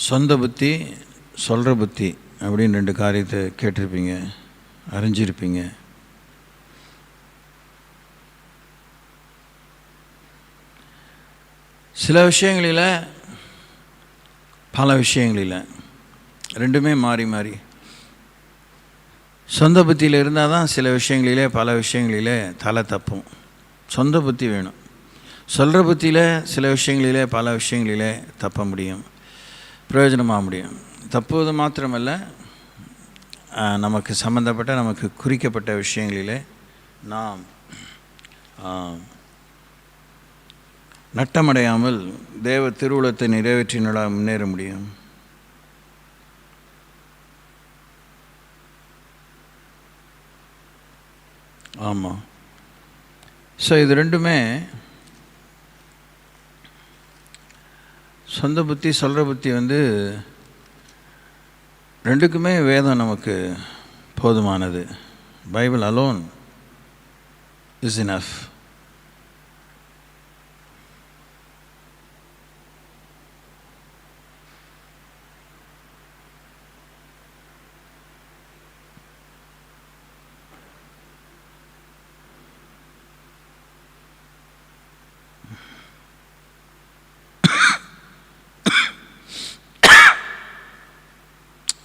சொந்த புத்தி, சொல்கிற புத்தி அப்படின்னு 2 காரியத்தை கேட்டிருப்பீங்க, அறிஞ்சிருப்பீங்க. சில விஷயங்களில், பல விஷயங்களில் ரெண்டுமே மாறி மாறி. சொந்த புத்தியில் இருந்தால் தான் சில விஷயங்களிலே, பல விஷயங்களிலே தலை தப்பும். சொந்த புத்தி வேணும். சொல்கிற புத்தியில் சில விஷயங்களிலே, பல விஷயங்களிலே தப்ப முடியும், பிரயோஜனமாக முடியும். தப்புவது மாத்திரமல்ல, நமக்கு சம்பந்தப்பட்ட, நமக்கு குறிக்கப்பட்ட விஷயங்களிலே நாம் நட்டமடையாமல் தேவ திருவுளத்தை நிறைவேற்றினால் முன்னேற முடியும். ஆமாம். ஸோ இது ரெண்டுமே, சொந்த புத்தி, சொல்கிற புத்தி ரெண்டுக்குமே வேதம் நமக்கு போதுமானது. Bible alone is enough.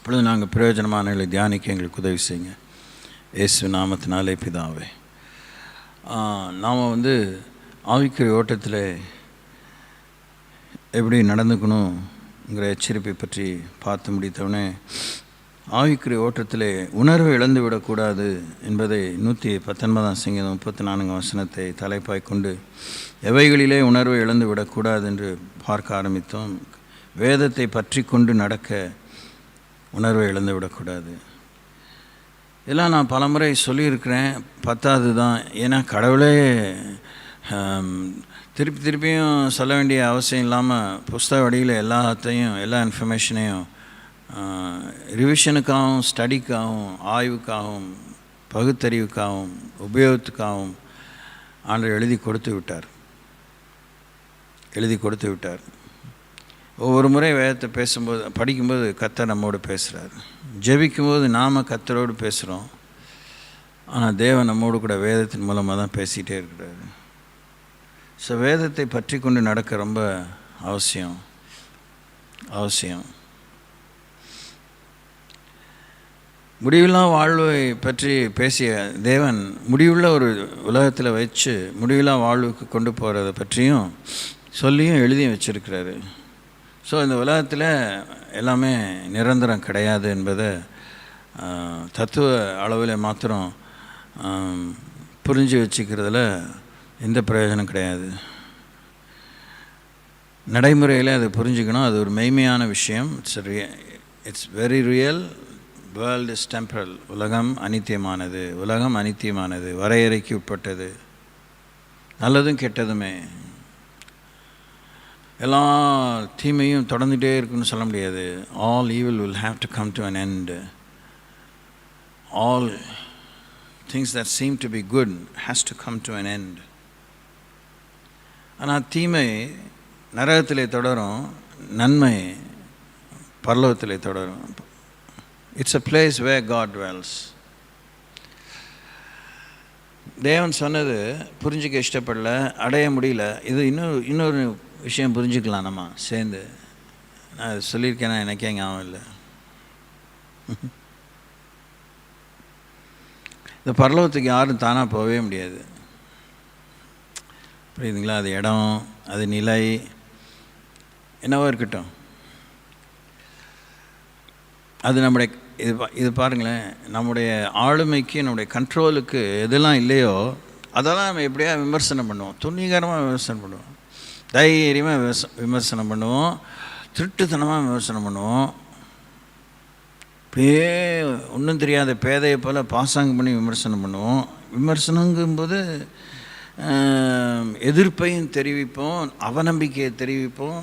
இப்பொழுது நாங்கள் பிரயோஜனமானங்களை தியானிக்க எங்களுக்கு உதவி செய்யுங்க. இயேசு நாமத்தினாலே பிதாவே. நாம் ஆவிக்குரிய ஓட்டத்தில் எப்படி நடந்துக்கணுங்கிற எச்சரிப்பை பற்றி பார்த்து முடித்தவனே, ஆவிக்குரிய ஓட்டத்தில் உணர்வை இழந்து விடக்கூடாது என்பதை 119 சங்கீதம் 34 வசனத்தை தலைப்பாய் கொண்டு எவைகளிலே உணர்வை இழந்து விடக்கூடாது என்று பார்க்க ஆரம்பித்தோம். வேதத்தை பற்றி கொண்டு நடக்க உணர்வை இழந்து விடக்கூடாது. இதெல்லாம் நான் பல முறை சொல்லியிருக்கிறேன், பத்தாது தான். ஏன்னா கடவுளே திருப்பியும் சொல்ல வேண்டிய அவசியம் இல்லாமல் புஸ்தக வடிவில் எல்லாத்தையும், எல்லா இன்ஃபர்மேஷனையும் ரிவிஷனுக்காகவும், ஸ்டடிக்காகவும், ஆய்வுக்காகவும், பகுத்தறிவுக்காகவும், உபயோகத்துக்காகவும் ஆண்டவர் எழுதி கொடுத்து விட்டார். ஒவ்வொரு முறை வேதத்தை பேசும்போது, படிக்கும்போது கர்த்தர் நம்மோடு பேசுகிறார். ஜெபிக்கும்போது நாம் கர்த்தரோடு பேசுகிறோம். ஆனால் தேவன் நம்மோடு கூட வேதத்தின் மூலமாக தான் பேசிகிட்டே இருக்கிறார். ஸோ வேதத்தை பற்றி கொண்டு நடக்க ரொம்ப அவசியம். முடிவில்லா வாழ்வை பற்றி பேசிய தேவன் முடிவுள்ள ஒரு உலகத்தில் வச்சு முடிவில்லா வாழ்வுக்கு கொண்டு போகிறத பற்றியும் சொல்லியும் எழுதியும் வச்சுருக்கிறாரு. ஸோ இந்த உலகத்தில் எல்லாமே நிரந்தரம் கிடையாது என்பதை தத்துவ அளவில் மாத்திரம் புரிஞ்சு வச்சுக்கிறதுல எந்த பிரயோஜனம் கிடையாது. நடைமுறையில் அதை புரிஞ்சுக்கணும். அது ஒரு மெய்மையான விஷயம். It's very real. World is temporal. உலகம் அனித்தியமானது, வரையறைக்கு உட்பட்டது, நல்லதும் கெட்டதுமே. எல்லா தீமையும் தொடர்ந்துகிட்டே இருக்குன்னு சொல்ல முடியாது. All evil will have to come to an end. All things that seem to be good has to come to an end. ஆனால் தீமை நரகத்திலே தொடரும், நன்மை பரலோகத்திலே தொடரும். It's a place where God dwells. தேவன் சொன்னது புரிஞ்சிக்க இஷ்டப்படல, அடைய முடியல. இது இன்னொரு விஷயம் புரிஞ்சுக்கலாம். நம்ம சேர்ந்து, நான் அது சொல்லியிருக்கேன்னா எனக்கே ஞாபகம் இல்லை. இந்த பரலோகத்துக்கு யாரும் தானாக போகவே முடியாது. புரியுதுங்களா? அது இடம், அது நிலை, என்னவோ இருக்கட்டும். அது நம்முடைய இது பாருங்களேன், நம்முடைய ஆளுமைக்கு, நம்முடைய கண்ட்ரோலுக்கு எதெல்லாம் இல்லையோ அதெல்லாம் நம்ம எப்படியா விமர்சனம் பண்ணுவோம், துணிகரமாக விமர்சனம் பண்ணுவோம், தைரியமாக விமர்சனம் பண்ணுவோம், திருட்டுத்தனமாக விமர்சனம் பண்ணுவோம். அப்படியே ஒன்றும் தெரியாத பேதையை போல் பாசாங்க பண்ணி விமர்சனம் பண்ணுவோம். விமர்சனங்கும்போது எதிர்ப்பையும் தெரிவிப்போம், அவநம்பிக்கையை தெரிவிப்போம்,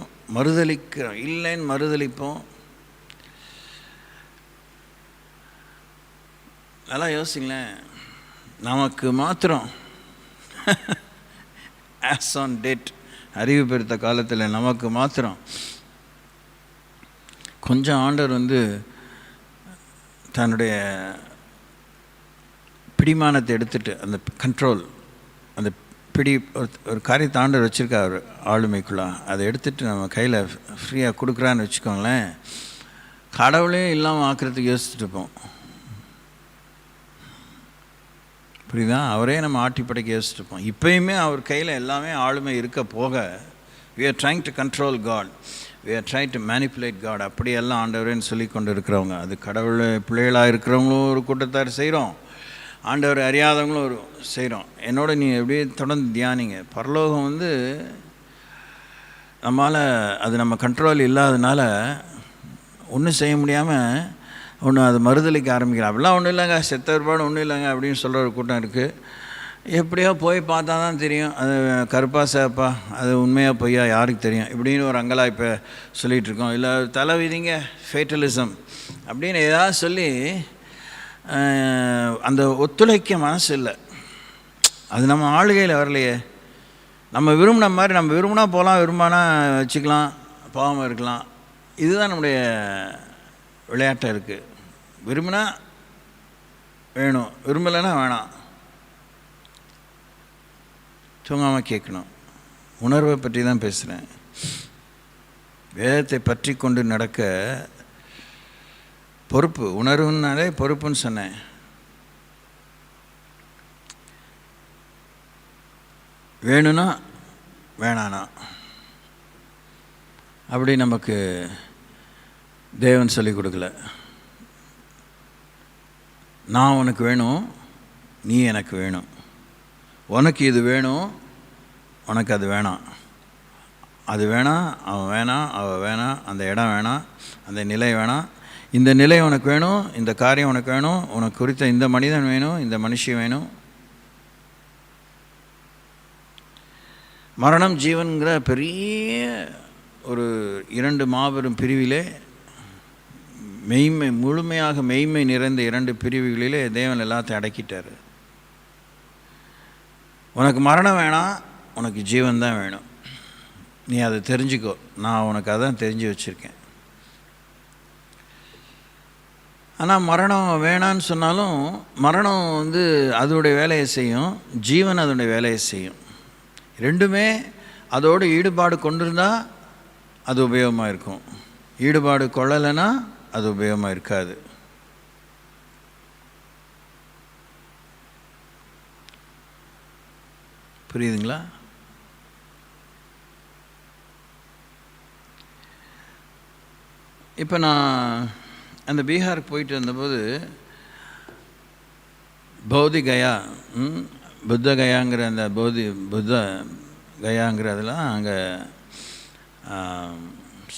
இல்லைன்னு மறுதளிப்போம். நல்லா யோசிங்களேன். நமக்கு மாத்திரம் ஆஸ் ஆன் டேட், அறிவு பெருத்த காலத்தில் நமக்கு மாத்திரம் கொஞ்சம் ஆண்டவர் வந்து தன்னுடைய பிடிமானத்தை எடுத்துட்டு, அந்த கண்ட்ரோல், அந்த பிடி ஒரு காரியத்தை ஆண்டவர் வச்சுருக்கார் ஆளுமைக்குள்ளே, அதை எடுத்துகிட்டு நம்ம கையில் ஃப்ரீயாக கொடுக்குறான்னு வச்சுக்கோங்களேன், கடவுளே இல்லாமல் ஆக்கிறதுக்கு யோசிச்சுட்டு இருப்போம். புரியுதா? அவரே நம்ம ஆட்டி படைக்க யோசிச்சுட்டு இருப்போம். இப்போயுமே அவர் கையில் எல்லாமே ஆளுமை இருக்க போக, we are trying to control God, we are trying to manipulate God, அப்படியெல்லாம் ஆண்டவரேன்னு சொல்லி கொண்டு இருக்கிறவங்க, அது கடவுள் பிள்ளைகளாக இருக்கிறவங்களும் ஒரு கூட்டத்தார் செய்கிறோம், ஆண்டவர் அறியாதவங்களும் ஒரு செய்கிறோம். என்னோட நீ எப்படியே தொடர்ந்து தியானிங்க. பரலோகம் வந்து நம்மளால் அது நம்ம கண்ட்ரோல் இல்லாதனால ஒன்றும் செய்ய முடியாமல் ஒன்று அது மறுதளிக்க ஆரம்பிக்கிறோம். அப்படிலாம் ஒன்றும் இல்லைங்க, செத்த ஒருபாடு ஒன்றும் இல்லைங்க அப்படின்னு சொல்கிற ஒரு கூட்டம் இருக்குது. எப்படியோ போய் பார்த்தா தான் தெரியும் அது கருப்பா சேப்பா, அது உண்மையாக பொய்யா யாருக்கு தெரியும் இப்படின்னு ஒரு அங்கலாய்ப்பை சொல்லிகிட்டு இருக்கோம். இல்லை தலைவிதிங்க ஃபேட்டலிசம் அப்படின்னு ஏதாவது சொல்லி அந்த ஒத்துழைக்க மனசு இல்லை. அது நம்ம ஆளுகையில் வரலையே. நம்ம விரும்பின மாதிரி நம்ம விரும்பினா போகலாம், விரும்பினா வச்சுக்கலாம், பாவமாக இருக்கலாம். இதுதான் நம்முடைய விளையாட்டாக இருக்குது. விரும்பினா வேணும், விரும்பலைன்னா வேணாம். தூங்காமல் கேட்கணும். உணர்வை பற்றி தான் பேசுகிறேன். வேதத்தை பற்றி கொண்டு நடக்க பொறுப்பு, உணர்வுனாலே பொறுப்புன்னு சொன்னேன். வேணும்னா வேணானா அப்படி நமக்கு தேவன் சொல்லிக் கொடுக்கல. நான் உனக்கு வேணும், நீ எனக்கு வேணும், உனக்கு இது வேணும், உனக்கு அது வேணாம், அது வேணாம், அவன் வேணாம், அவள் வேணாம், அந்த இடம் வேணாம், அந்த நிலை வேணாம், இந்த நிலை உனக்கு வேணும், இந்த காரியம் உனக்கு வேணும், உனக்கு குறித்த இந்த மனிதன் வேணும், இந்த மனுஷி வேணும். மரணம் ஜீவன்கிற பெரிய ஒரு 2 மாபெரும் பிரிவிலே, மெய்மை முழுமையாக மெய்மை நிறைந்த 2 பிரிவுகளிலே தேவன் எல்லாத்தையும் அடக்கிட்டார். உனக்கு மரணம் வேணாம், உனக்கு ஜீவன் தான் வேணும். நீ அதை தெரிஞ்சுக்கோ, நான் உனக்கு அதான் தெரிஞ்சு வச்சுருக்கேன். ஆனால் மரணம் வேணான்னு சொன்னாலும் மரணம் வந்து அதோடைய வேலையை செய்யும், ஜீவன் அதோடைய வேலையை செய்யும். ரெண்டுமே அதோடு ஈடுபாடு கொண்டிருந்தால் அது உபயோகமாக இருக்கும், ஈடுபாடு கொள்ளலைன்னா அது உபயோகமாக இருக்காது. புரியுதுங்களா? இப்போ நான் அந்த பீகாருக்கு போயிட்டு வந்தபோது பௌதி கயா, புத்த கயாங்கிற அந்த புத்த கயாங்கிறதெல்லாம் அங்கே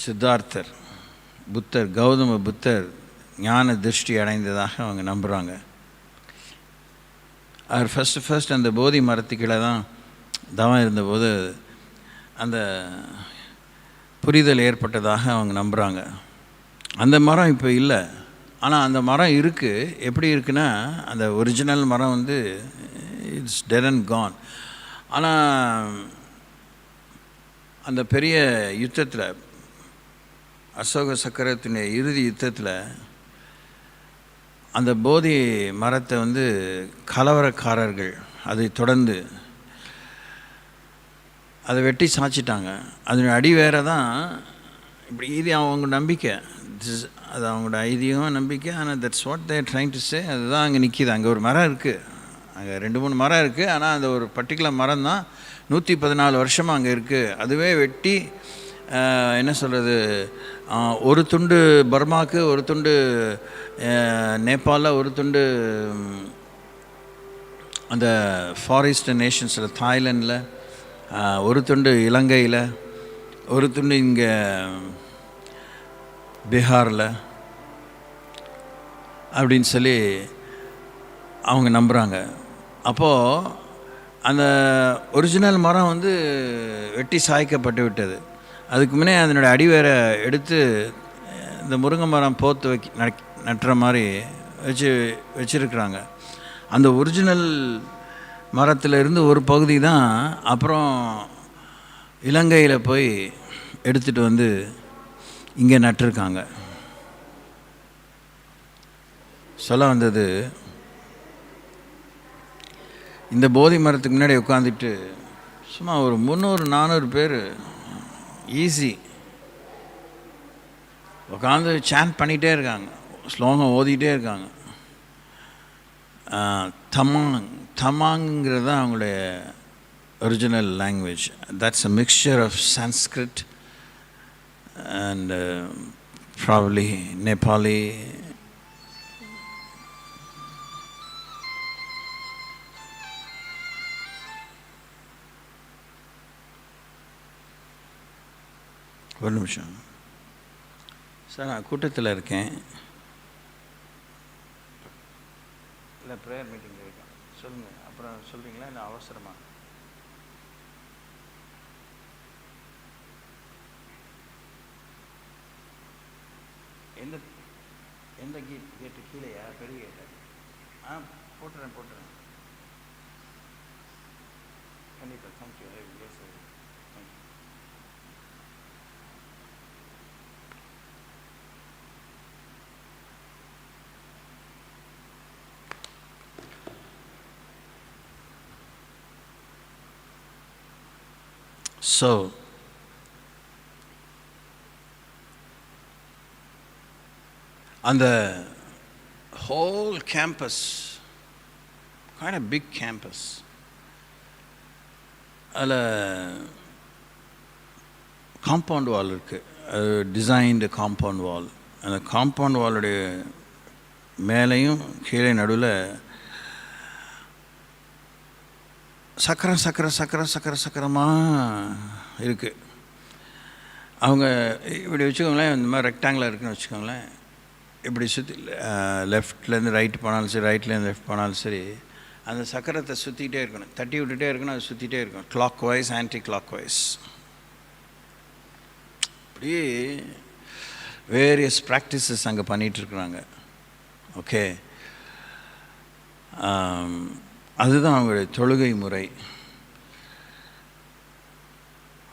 சித்தார்த்தர் புத்தர், கௌதம புத்தர் ஞான திருஷ்டி அடைந்ததாக அவங்க நம்புகிறாங்க. அவர் ஃபஸ்ட்டு அந்த போதி மரத்துக்கீழே தான் தவம் இருந்தபோது அந்த புரிதல் ஏற்பட்டதாக அவங்க நம்புகிறாங்க. அந்த மரம் இப்போ இல்லை, ஆனால் அந்த மரம் இருக்குது. எப்படி இருக்குன்னா, அந்த ஒரிஜினல் மரம் வந்து இட்ஸ் டெட் அண்ட் கான். ஆனால் அந்த பெரிய யுத்தத்தில், அசோக சக்கரத்தினுடைய இறுதி யுத்தத்தில் அந்த போதி மரத்தை வந்து கலவரக்காரர்கள் அதை தொடர்ந்து அதை வெட்டி சாய்ச்சிட்டாங்க. அதனுடைய அடி வேற தான். இப்படி இது அவங்க நம்பிக்கை, அது அவங்களோட ஐதீகம் நம்பிக்கை. ஆனால் that's what there trying to say. அதுதான் அங்கே நிற்கிது. அங்கே ஒரு மரம் இருக்குது, அங்கே 2-3 மரம் இருக்குது. ஆனால் அந்த ஒரு பர்டிகுலர் மரம் தான் 114 வருஷமாக அங்கே இருக்குது. அதுவே வெட்டி என்ன சொல்கிறது, ஒரு துண்டு பர்மாவுக்கு, ஒரு துண்டு நேபாளில், ஒரு துண்டு அந்த ஃபாரஸ்ட் நேஷன்ஸில் தாய்லாண்டில், ஒரு துண்டு இலங்கையில், ஒரு துண்டு இங்கே பீகாரில் அப்படின்னு சொல்லி அவங்க நம்புகிறாங்க. அப்போது அந்த ஒரிஜினல் மரம் வந்து வெட்டி சாய்க்கப்பட்டு விட்டது. அதுக்கு முன்னே அதனுடைய அடிவேரை எடுத்து இந்த முருங்கை மரம் போத்து நட்டுற மாதிரி வச்சுருக்குறாங்க. அந்த ஒரிஜினல் மரத்திலிருந்து ஒரு பகுதி தான் அப்புறம் இலங்கையில் போய் எடுத்துகிட்டு வந்து இங்கே நட்டிருக்காங்க. சொல்ல வந்தது, இந்த போதி மரத்துக்கு முன்னாடி உட்காந்துட்டு சும்மா ஒரு 300-400 பேர் ஈஸி உட்காந்து சாண்ட் பண்ணிகிட்டே இருக்காங்க, ஸ்லோகம் ஓதிக்கிட்டே இருக்காங்க. தமாங்கிறது தான் அவங்களுடைய original language. That's a mixture of Sanskrit and probably Nepali. ஒரு நிமிஷம் சார், நான் கூட்டத்தில் இருக்கேன். இல்லை, ப்ரேயர் மீட்டிங்கில் இருக்கேன். சொல்லுங்கள், அப்புறம் சொல்கிறீங்களா இல்லை அவசரமா? எந்த எந்த கேட்டு கீழேயா? பெரிய கேட்டா? போட்டுறேன் கண்டிப்பாக. Thank you. Yes sir, thank you. So அந்த whole campus, quite a big campus, அதில் காம்பவுண்ட் வால் இருக்குது. அது டிசைன்டு காம்பவுண்ட் வால். அந்த காம்பவுண்ட் வாலுடைய மேலேயும் கீழே நடுவில் சக்கரமாக இருக்குது. அவங்க இப்படி வச்சுக்கோங்களேன், இந்த மாதிரி ரெக்டாங்கிளாக இருக்குன்னு வச்சுக்கோங்களேன். இப்படி சுற்றி லெஃப்ட்லேருந்து ரைட் போனாலும் சரி, ரைட்லேருந்து லெஃப்ட் போனாலும் சரி, அந்த சக்கரத்தை சுற்றிக்கிட்டே இருக்கணும், தட்டி விட்டுட்டே இருக்கணும், அது சுற்றிகிட்டே இருக்கணும், clockwise anticlockwise. அப்படியே வேரியஸ் ப்ராக்டிசஸ் அங்கே பண்ணிகிட்ருக்குறாங்க. ஓகே, அதுதான் அவங்களுடைய தொழுகை முறை.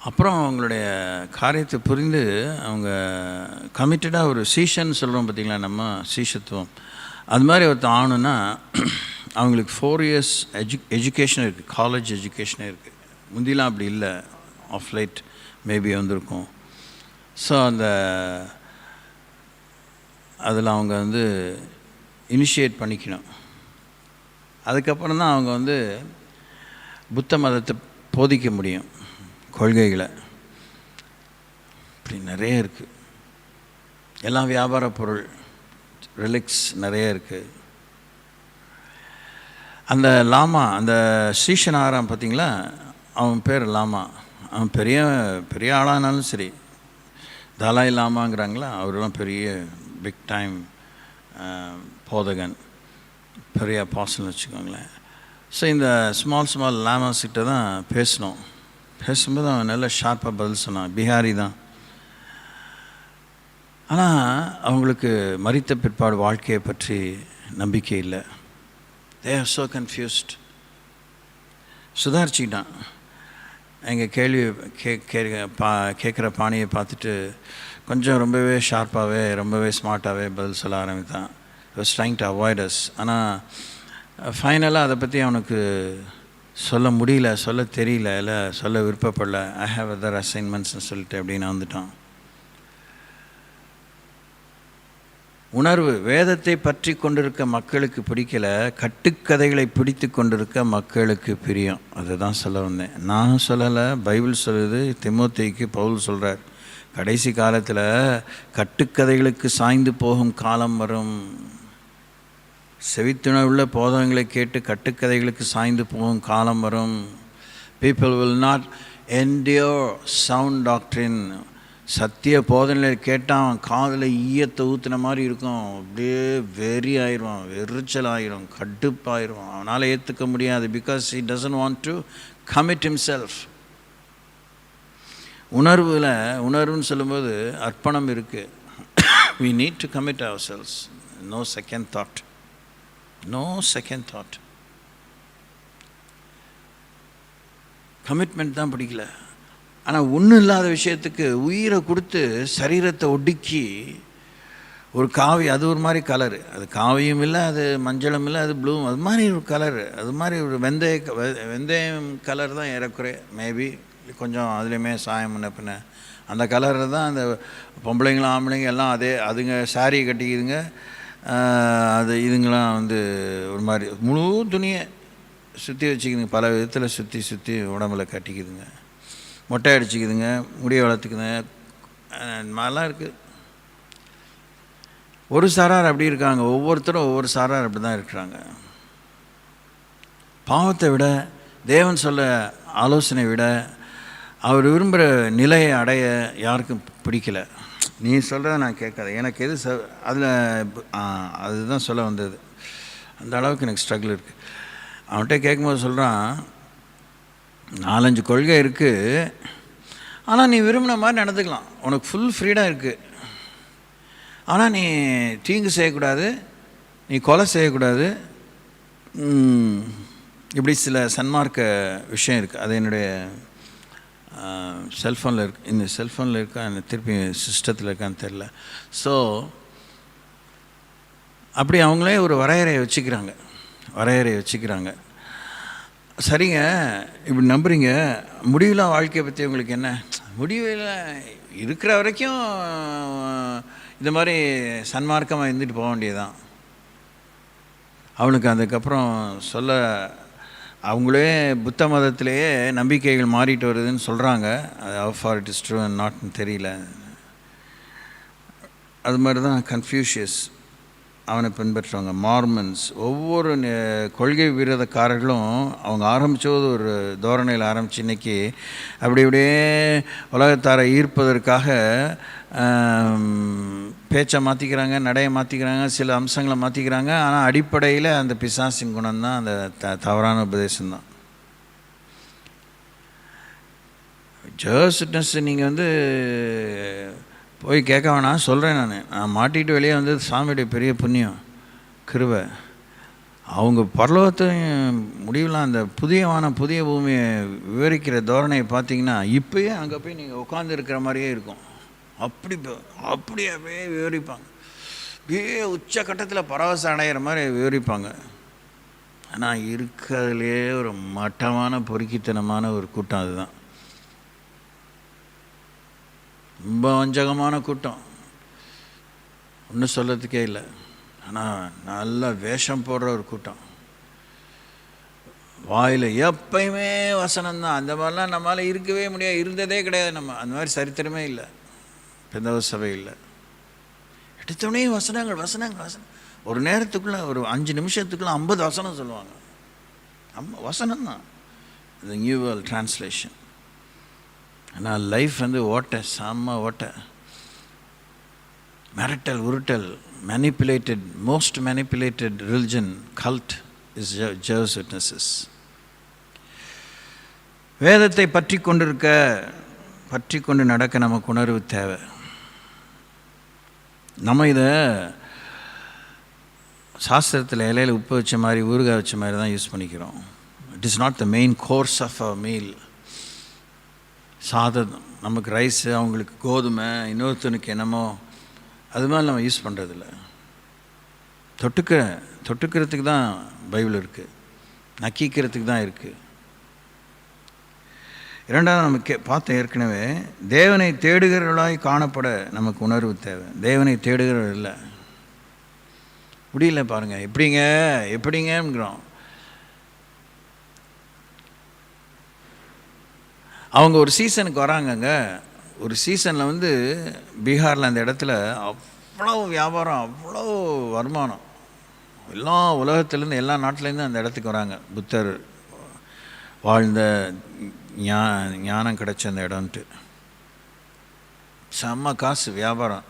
அப்புறம் அவங்களுடைய காரியத்தை புரிந்து அவங்க கமிட்டடாக ஒரு சீஷன் சொல்கிறோம் பார்த்திங்களா, நம்ம சீஷத்துவம், அது மாதிரி ஒருத்தர் ஆகணுன்னா அவங்களுக்கு 4 years எஜுகேஷன் இருக்குது, காலேஜ் எஜுகேஷனே இருக்குது. முந்திலாம் அப்படி இல்லை, ஆஃப் லைட் மேபி வந்திருக்கும். ஸோ அதில் அவங்க வந்து இனிஷியேட் பண்ணிக்கணும். அதுக்கப்புறம் தான் அவங்க வந்து புத்த மதத்தை போதிக்க முடியும், கொள்கைகளை. இப்படி நிறைய இருக்குது. எல்லாம் வியாபார பொருள், ரிலிக்ஸ் நிறைய இருக்குது. அந்த லாமா, அந்த ஸ்ரீஷன் ஆகிறான் பார்த்தீங்களா, அவன் பேர் லாமா. அவன் பெரிய பெரிய ஆளானாலும் சரி, தலாய் லாமாங்கிறாங்களா, அவரெல்லாம் பெரிய பிக் டைம் போதகன், பெரிய அப்பாசல்னு வச்சுக்கோங்களேன். ஸோ இந்த ஸ்மால் லாமாஸ்கிட்ட தான் பேசணும். பேசும்போது அவன் நல்ல ஷார்ப்பாக பதில் சொன்னான். பிஹாரி தான். ஆனால் அவங்களுக்கு மரித்த பிற்பாடு வாழ்க்கையை பற்றி நம்பிக்கை இல்லை. They are so confused. சுதாரிச்சிக்கிட்டான். எங்கள் கேள்வி கேட்குற பாணியை பார்த்துட்டு கொஞ்சம் ரொம்பவே ஷார்ப்பாகவே, ரொம்பவே ஸ்மார்ட்டாகவே பதில் சொல்ல ஆரம்பித்தான். Was trying to avoid us. ஆனால் ஃபைனலாக அதை பற்றி அவனுக்கு சொல்ல முடியல, சொல்ல தெரியல, இல்லை சொல்ல விருப்பப்படல. ஐ ஹாவ் அதர் அசைன்மெண்ட்ஸ்னு சொல்லிட்டு அப்படின்னு வந்துட்டான். உணர்வு வேதத்தை பற்றி கொண்டிருக்க மக்களுக்கு பிடிக்கலை, கட்டுக்கதைகளை பிடித்து கொண்டிருக்க மக்களுக்கு பிரியம். அதை தான் சொல்ல வந்தேன். நான் சொல்லலை, பைபிள் சொல்லுது. தீமோத்தேயுக்கு பவுல் சொல்கிறார், கடைசி காலத்தில் கட்டுக்கதைகளுக்கு சாய்ந்து போகும் காலம் வரும். செவித்துணர்வுள்ள போதகங்களை கேட்டு கட்டுக்கதைகளுக்கு சாய்ந்து போகும் காலம் வரும். People will not endure sound doctrine. சத்திய போதனையில் கேட்டால் அவன் காதில் ஈயத்தை ஊற்றின மாதிரி இருக்கும். அப்படியே வெறி ஆயிடுவான், எரிச்சல் ஆயிரும், கடுப்பாயிடுவான். அவனால் ஏற்றுக்க முடியாது. Because he doesn't want to commit himself. உணர்வுன்னு சொல்லும்போது அர்ப்பணம் இருக்குது. we need to commit ourselves. no second thought. Commitment தான் பிடிக்கல. ஆனால் ஒன்றும் இல்லாத விஷயத்துக்கு உயிரை கொடுத்து சரீரத்தை ஒடுக்கி ஒரு காவி, அது ஒரு மாதிரி கலரு, அது காவியும் இல்லை, அது மஞ்சளும் இல்லை, அது ப்ளூவும், அது மாதிரி ஒரு கலரு, அது மாதிரி ஒரு வெந்தயம் கலர் தான் ஏறக்குறைய, மேபி கொஞ்சம் அதுலேயுமே சாயம் முன்ன பின்ன, அந்த கலரில் தான் அந்த பொம்பளைங்களும் ஆம்பளைங்க எல்லாம் அதுங்க சாரி கட்டிக்குதுங்க. அது இதுங்களாம் வந்து ஒரு மாதிரி முழு துணியை சுற்றி வச்சுக்குதுங்க, பல விதத்தில் சுற்றி உடம்புல கட்டிக்குதுங்க, மொட்டை அடிச்சுக்குதுங்க, முடியை வளர்த்துக்குதுங்க, மாதிரிலாம் இருக்குது. ஒரு சாரார் அப்படி இருக்காங்க, ஒவ்வொருத்தரும் ஒவ்வொரு சாரார் அப்படி தான் இருக்கிறாங்க. பாவத்தை விட, தேவன் சொல்ல ஆலோசனை விட, அவர் விரும்புகிற நிலையை அடைய யாருக்கும் பிடிக்கல. நீ சொல்கிறத நான் கேட்காத, எனக்கு எது அதில் அதுதான் சொல்ல வந்தது. அந்த அளவுக்கு எனக்கு ஸ்ட்ரகிள் இருக்குது. அவன்கிட்ட கேட்கும்போது சொல்கிறான், 4-5 கொள்கை இருக்குது, ஆனால் நீ விரும்பின மாதிரி நடந்துக்கலாம், உனக்கு ஃபுல் ஃப்ரீடம் இருக்குது. ஆனால் நீ தீங்கு செய்யக்கூடாது, நீ கொலை செய்யக்கூடாது, இப்படி சில சன்மார்க்க விஷயம் இருக்குது. அது என்னுடைய செல்ஃபோனில் இருக்குது. இந்த செல்ஃபோனில் இருக்கா, எனக்கு திருப்பி சிஸ்டத்தில் இருக்கான்னு தெரில. ஸோ அப்படி அவங்களே ஒரு வரையறையை வச்சுக்கிறாங்க. சரிங்க, இப்படி நம்புறீங்க, முடிவில்லா வாழ்க்கையை பற்றி உங்களுக்கு என்ன? முடிவில் இருக்கிற வரைக்கும் இந்த மாதிரி சன்மார்க்கமாக இருந்துட்டு போக வேண்டியதுதான். அவனுக்கு அதுக்கப்புறம் சொல்ல, அவங்களே புத்த மதத்திலேயே நம்பிக்கைகள் மாறிட்டு வருதுன்னு சொல்கிறாங்க. அது how far it is true and notன்னு தெரியல. அது மாதிரி தான் கன்ஃபியூஷியஸ், அவனை பின்பற்றுவாங்க, மார்மன்ஸ். ஒவ்வொரு கொள்கை விரோதக்காரர்களும் அவங்க ஆரம்பித்தது ஒரு தோரணையில் ஆரம்பித்து இன்றைக்கி அப்படியே உலகத்தாரை ஈர்ப்பதற்காக பேச்சை மாற்றிக்கிறாங்க, நடையை மாற்றிக்கிறாங்க, சில அம்சங்களை மாற்றிக்கிறாங்க. ஆனால் அடிப்படையில் அந்த பிசாசின் குணம் தான், அந்த தவறான உபதேசம்தான். ஜோசிட்னஸ் நீங்கள் வந்து போய் கேட்க வேணாம், சொல்கிறேன். நான் மாட்டிகிட்டு வெளியே வந்து சாமியுடைய பெரிய புண்ணியம், கிருபை. அவங்க பரலோகத்தையும் முடியலாம், அந்த புதிய பூமியை விவரிக்கிற தோரணையை பார்த்தீங்கன்னா இப்போயே அங்கே போய் நீங்கள் உட்காந்து இருக்கிற மாதிரியே இருக்கும். அப்படியே விவரிப்பாங்க, அப்படியே உச்சக்கட்டத்தில் பரவசம் அடைகிற மாதிரி விவரிப்பாங்க. ஆனால் இருக்கிறதுலே ஒரு மட்டமான பொறுக்கித்தனமான ஒரு கூட்டம் அதுதான். ரொம்ப வஞ்சகமான கூட்டம், ஒன்றும் சொல்கிறதுக்கே இல்லை. ஆனால் நல்ல வேஷம் போடுற ஒரு கூட்டம், வாயில் எப்பயுமே வசனம்தான். அந்த மாதிரிலாம் நம்மளால் இருக்கவே முடியாது, இருந்ததே கிடையாது. நம்ம அந்த மாதிரி சரித்திரமே இல்லை, பெந்தகோஸ்து சபை இல்லை. எடுத்தோடனே வசனங்கள். ஒரு நேரத்துக்குள்ளே, ஒரு 5 நிமிஷத்துக்குள்ளே 50 வசனம் சொல்லுவாங்க. வசனம்தான் இந்த நியூ வேர்ல்ட் டிரான்ஸ்லேஷன். ஆனால் லைஃப் வந்து செம்ம ஓட்டை, மிரட்டல், உருட்டல், most manipulated religion cult is Jehovah's witnesses. வேதத்தை பற்றி கொண்டு நடக்க நமக்கு உணர்வு தேவை. நம்ம இதை சாஸ்திரத்தில் இலையில் உப்பு வச்ச மாதிரி, ஊறுகாய் வச்ச மாதிரி தான் யூஸ் பண்ணிக்கிறோம். It is not the main course of a meal. சாதம், நமக்கு ரைஸு, அவங்களுக்கு கோதுமை, இன்னொருத்தனுக்கு என்னமோ, அது மாதிரி நம்ம யூஸ் பண்ணுறதில்ல. தொட்டுக்கிறதுக்கு தான் பைபிள் இருக்குது, நக்கிக்கிறதுக்கு தான் இருக்குது. இரண்டாவது நம்ம பார்த்த ஏற்கனவே, தேவனை தேடுகிறவர்களாய் காணப்பட நமக்கு உணர்வு தேவை. தேவனை தேடுகிறவர்கள் இல்லை, முடியல பாருங்கள், எப்படிங்கிறோம். அவங்க ஒரு சீசனுக்கு வராங்கங்க. ஒரு சீசனில் வந்து பீகாரில் அந்த இடத்துல அவ்வளோ வியாபாரம், அவ்வளோ வருமானம், எல்லா உலகத்துலேருந்து, எல்லா நாட்டிலேருந்து அந்த இடத்துக்கு வராங்க. புத்தர் வாழ்ந்த ஞானம் கிடச்ச அந்த இடம்ட்டு செம்ம காசு, வியாபாரம்.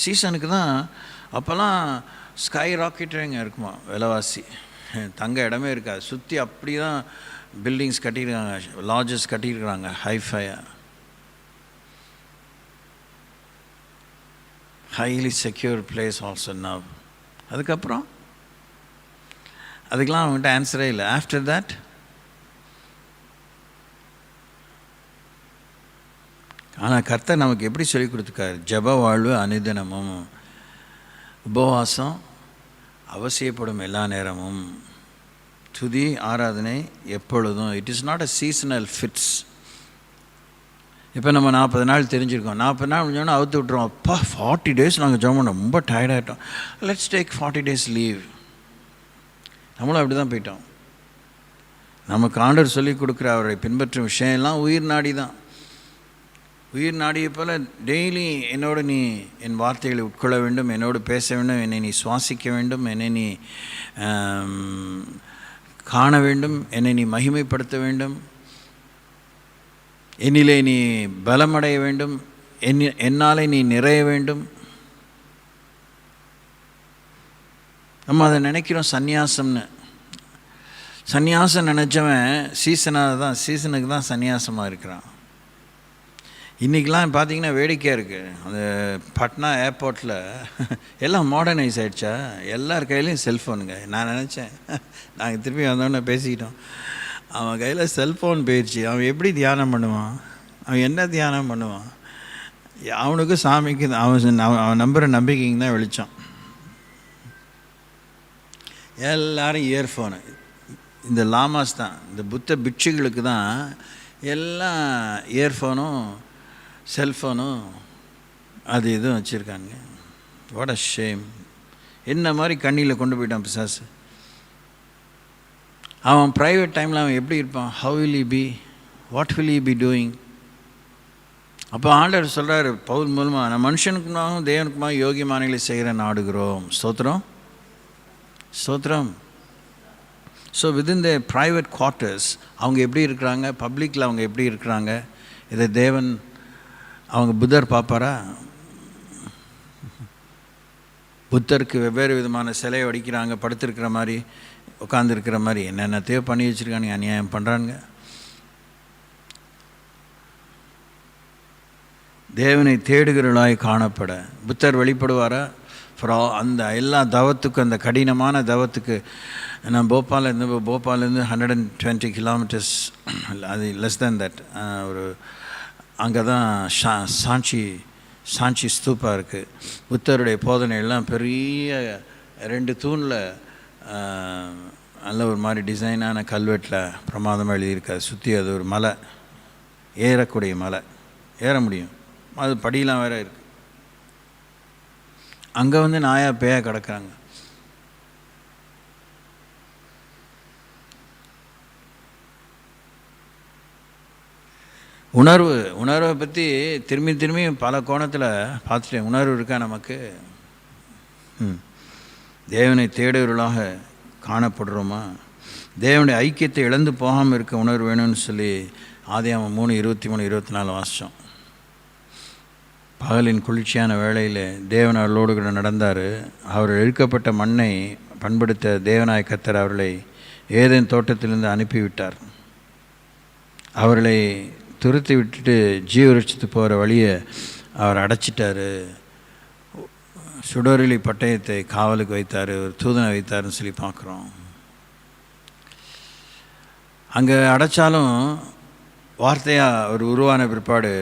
சீசனுக்கு தான். அப்போல்லாம் ஸ்கை ராக்கெட்டுங்க இருக்குமா விலைவாசி, தங்க இடமே இருக்காது. சுற்றி அப்படி தான் பில்டிங்ஸ் கட்டியிருக்காங்க, லாட்ஜஸ் கட்டியிருக்கிறாங்க, ஹைஃபையாக, highly secure place also now. அதுக்கப்புறம் அதுக்கெலாம் அவங்ககிட்ட ஆன்சரே இல்லை. ஆஃப்டர் தட் ஆனால் கர்த்தர் நமக்கு எப்படி சொல்லி கொடுத்துருக்காரு? ஜெப வாழ்வு அனுதினமும், உபவாசம் அவசியப்படும் எல்லா நேரமும், துதி ஆராதனை எப்பொழுதும். It is not a seasonal fits. இப்போ நம்ம 40 நாள் தெரிஞ்சிருக்கோம், 40 நாள் முடிஞ்சோன்னா அவுத்து விட்ருவோம். அப்பா 40 days நாங்கள் ஜெபம் பண்ணோம், ரொம்ப டயர்டாகிட்டோம், லெட்ஸ் டேக் 40 days லீவ். நம்மளும் அப்படி தான் போயிட்டோம். நமக்கு ஆண்டவர் சொல்லி கொடுக்குற அவரை பின்பற்றும் விஷயம்லாம் உயிர் நாடி தான். உயிர் நாடியை போல் டெய்லி என்னோடு நீ என் வார்த்தைகளை உட்கொள்ள வேண்டும், என்னோடு பேச வேண்டும், என்னை நீ சுவாசிக்க வேண்டும், என்னை நீ காண வேண்டும், என்னை நீ மகிமைப்படுத்த வேண்டும், என்னிலே நீ பலமடைய வேண்டும், என்னாலே நீ நிறைய வேண்டும். நம்ம அதை நினைக்கிறோம் சந்நியாசம்னு. சந்நியாசம் நினச்சவன் சீசனுக்கு தான் சந்நியாசமாக இருக்கிறான். இன்றைக்கெலாம் பார்த்தீங்கன்னா வேடிக்கையாக இருக்குது. அந்த பட்னா ஏர்போர்ட்டில் எல்லாம் மாடர்னைஸ் ஆகிடுச்சா, எல்லார் கையிலையும் செல்ஃபோனுங்க. நான் நினச்சேன், நாங்கள் திருப்பி வந்தோன்னே பேசிக்கிட்டோம், அவன் கையில் செல்ஃபோன் போயிடுச்சு, அவன் எப்படி தியானம் பண்ணுவான்? அவன் என்ன தியானம் பண்ணுவான்? அவனுக்கு சாமிக்கு அவன் நம்புகிற நம்பிக்கைக்கு தான் வெளிச்சம். எல்லோரும் இயர்ஃபோனு. இந்த லாமாஸ் தான், இந்த புத்த பிட்சுகளுக்கு தான் எல்லாம் இயர்ஃபோனும் செல்ஃபோனும் அது இதுவும் வச்சுருக்காங்க. What a shame. என்ன மாதிரி கண்ணியில் கொண்டு போயிட்டான் பிசாசு. அவன் ப்ரைவேட் டைமில் அவன் எப்படி இருப்பான்? How will he B, what will he be doing? அப்போ ஆண்டவர் சொல்கிறார் பவுல் மூலமாக, நான் மனுஷனுக்குமாகவும் தேவனுக்குமாக யோகியமானங்களை செய்கிற நாடுகிறோம். ஸ்தோத்திரம் ஸ்தோத்திரம். So within the private quarters அவங்க எப்படி இருக்கிறாங்க, பப்ளிக்கில் அவங்க எப்படி இருக்கிறாங்க, இதை தேவன் அவங்க புத்தர் பார்ப்பாரா? புத்தருக்கு வெவ்வேறு விதமான சிலையை வடிக்கிறாங்க, படுத்திருக்கிற மாதிரி, உட்காந்துருக்கிற மாதிரி, என்னென்னத்தையோ பண்ணி வச்சுருக்காங்க, அநியாயம் பண்ணுறாங்க. தேவனை தேடுகிறவர்களாய் காணப்பட புத்தர் வெளிப்படுவாரா? அந்த எல்லா தவத்துக்கும், அந்த கடினமான தவத்துக்கு, நான் போபாலேருந்து 120 kilometers, அது லெஸ் தேன் தட், ஒரு அங்கே தான் சாஞ்சி ஸ்தூப்பா இருக்குது. புத்தருடைய போதனை எல்லாம் பெரிய 2 தூணில் நல்ல ஒரு மாதிரி டிசைனான கல்வெட்டில் பிரமாதமாக எழுதியிருக்காது. சுற்றி அது ஒரு மலை, ஏறக்கூடிய மலை, ஏற முடியும், அது படியெலாம் வேறு இருக்குது. அங்கே வந்து நாயா பேயா கிடக்கிறாங்க. உணர்வை பற்றி திரும்பி பல கோணத்தில் பார்த்துட்டேன். உணர்வு இருக்கா நமக்கு? தேவனை தேடுவர்களாக காணப்படுறோமா? தேவனுடைய ஐக்கியத்தை இழந்து போகாமல் இருக்க உணர்வு வேணும்னு சொல்லி ஆதியாகமம் 3:23-24 வாசித்தோம். பகலின் குளிர்ச்சியான வேளையில் தேவன் அவர்களோடு கூட நடந்தார். அவர் இழுக்கப்பட்ட மண்ணை பண்படுத்த தேவனாய கர்த்தர் அவர்களை ஏதேன் தோட்டத்திலிருந்து அனுப்பிவிட்டார். அவர்களை துரத்தி விட்டுட்டு ஜீவரட்சித்து போகிற வழியை அவர் அடைச்சிட்டார். சுடரிலி பட்டயத்தை காவலுக்கு வைத்தார், ஒரு தூதனை வைத்தார்னு சொல்லி பார்க்குறோம். அங்கே அடைச்சாலும் வார்த்தையாக அவர் உருவான பிற்பாடு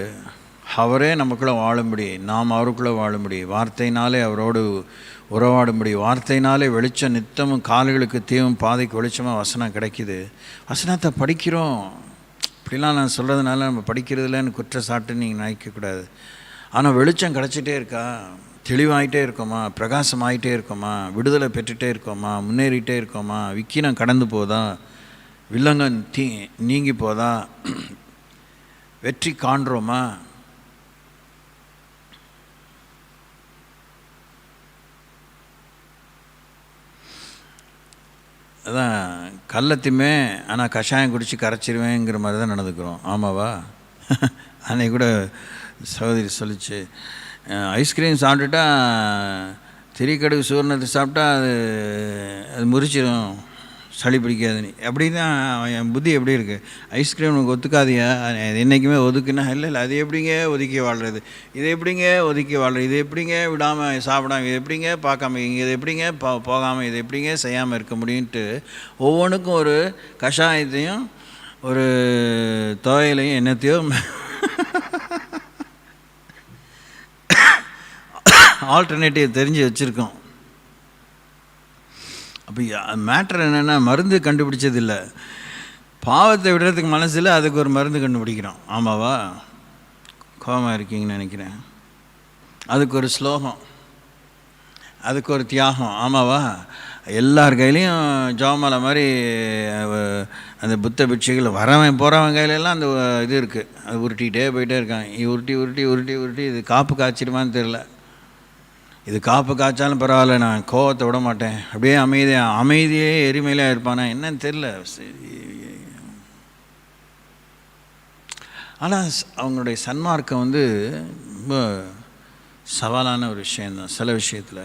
அவரே நமக்குள்ளே வாழும்படி, நாம் அவருக்குள்ளே வாழும்படி, வார்த்தையினாலே அவரோடு உறவாடும்படி, வார்த்தையினாலே வெளிச்சம் நித்தமும் கால்களுக்கு தீவும் பாதைக்கு வெளிச்சமாக வசனம் கிடைக்கிது. வசனத்தை படிக்கிறோம். இப்படிலாம் நான் சொல்கிறதுனால நம்ம படிக்கிறதுலன்னு குற்றச்சாட்டு நீங்கள் நினைக்கக்கூடாது. ஆனால் வெளிச்சம் கிடச்சிட்டே இருக்கா, தெளிவாகிட்டே இருக்கோமா, பிரகாசமாகிட்டே இருக்கோமா, விடுதலை பெற்றுகிட்டே இருக்கோமா, முன்னேறிட்டே இருக்கோமா, விக்கினம் கடந்து போதா, வில்லங்கம் நீங்கி போதா, வெற்றி காண்றோமா? அதான் கள்ளத்திமே ஆனால் கஷாயம் குடித்து கரைச்சிருவேங்கிற மாதிரி தான் நடந்துக்கிறோம். ஆமாவா? அன்னைக்கு கூட சகோதரி சொல்லிச்சு, ஐஸ்கிரீம் சாப்பிட்டுட்டா திரிக்கடுகு சூர்ணத்தை சாப்பிட்டா அது முறிச்சிடும், சளி பிடிக்காதுன்னு. அப்படி தான் என் புத்தி எப்படி இருக்குது? ஐஸ்கிரீம் உனக்கு ஒத்துக்காதியா, என்றைக்குமே ஒதுக்குன்னா இல்லை அது எப்படிங்க ஒதுக்கி வாழ்கிறது, இது எப்படிங்க ஒதுக்கி வாழ்கிறது, இது எப்படிங்க விடாமல் சாப்பிடாமல், இது எப்படிங்க பார்க்காம, இது எப்படிங்க போகாமல், இது எப்படிங்க செய்யாமல் இருக்க முடியுன்ட்டு ஒவ்வொன்றுக்கும் ஒரு கஷாயத்தையும் ஒரு துவையிலையும் என்னத்தையோ ஆல்டர்னேட்டிவ் தெரிஞ்சு வச்சுருக்கோம். அப்போ மேட்ரு என்னென்னா, மருந்து கண்டுபிடிச்சது இல்லை, பாவத்தை விடுறதுக்கு மனசில் அதுக்கு ஒரு மருந்து கண்டுபிடிக்கிறோம். ஆமாவா? கோபமாக இருக்கீங்கன்னு நினைக்கிறேன், அதுக்கு ஒரு ஸ்லோகம், அதுக்கு ஒரு தியாகம். ஆமாவா? எல்லார் கையிலையும் ஜோமாலை மாதிரி அந்த புத்த பிட்சைகள் வரவன் போகிறவன் கையிலெல்லாம் அந்த இது இருக்குது, அது உருட்டிகிட்டே போயிட்டே இருக்கான். உருட்டி உருட்டி உருட்டி உருட்டி இது காப்பு காய்ச்சிடுமான்னு தெரில. இது காப்பு காய்ச்சாலும் பரவாயில்ல, நான் கோவத்தை விட மாட்டேன், அப்படியே அமைதியே எரிமையிலாக இருப்பானா என்னன்னு தெரில. ஆனால் அவங்களுடைய சன்மார்க்கம் ரொம்ப சவாலான ஒரு விஷயந்தான். சில விஷயத்தில்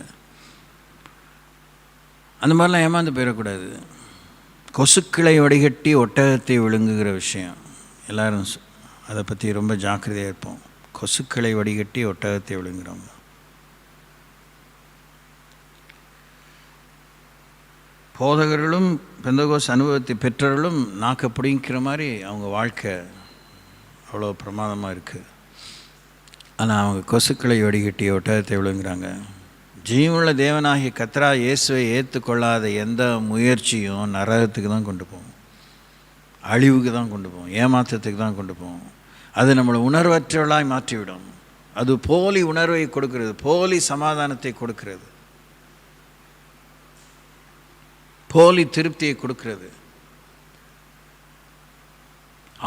அந்த மாதிரிலாம் ஏமாந்து போயிடக்கூடாது. கொசுக்களை வடிகட்டி ஒட்டகத்தை விழுங்குகிற விஷயம், எல்லோரும் அதை பற்றி ரொம்ப ஜாக்கிரதையாக இருப்போம். கொசுக்களை வடிகட்டி ஒட்டகத்தை விழுங்குறவங்க. போதகர்களும் பெந்தகோஸ் அனுபவத்தை பெற்றவர்களும் நாக்க பிடிங்கிற மாதிரி அவங்க வாழ்க்கை அவ்வளோ பிரமாதமாக இருக்குது. ஆனால் அவங்க கொசுக்களை வடிகட்டி ஒட்டகத்தை விழுங்குறாங்க. ஜீவனுள்ள தேவனாகிய கர்த்தரா இயேசுவை ஏற்றுக்கொள்ளாத எந்த முயற்சியும் நரகத்துக்கு தான் கொண்டு போகும், அழிவுக்கு தான் கொண்டு போகும், ஏமாற்றத்துக்கு தான் கொண்டு போகும். அது நம்மளை உணர்வற்றவளாய் மாற்றிவிடும். அது போலி உணர்வை கொடுக்கிறது, போலி சமாதானத்தை கொடுக்கிறது, போலி திருப்தியை கொடுக்கிறது.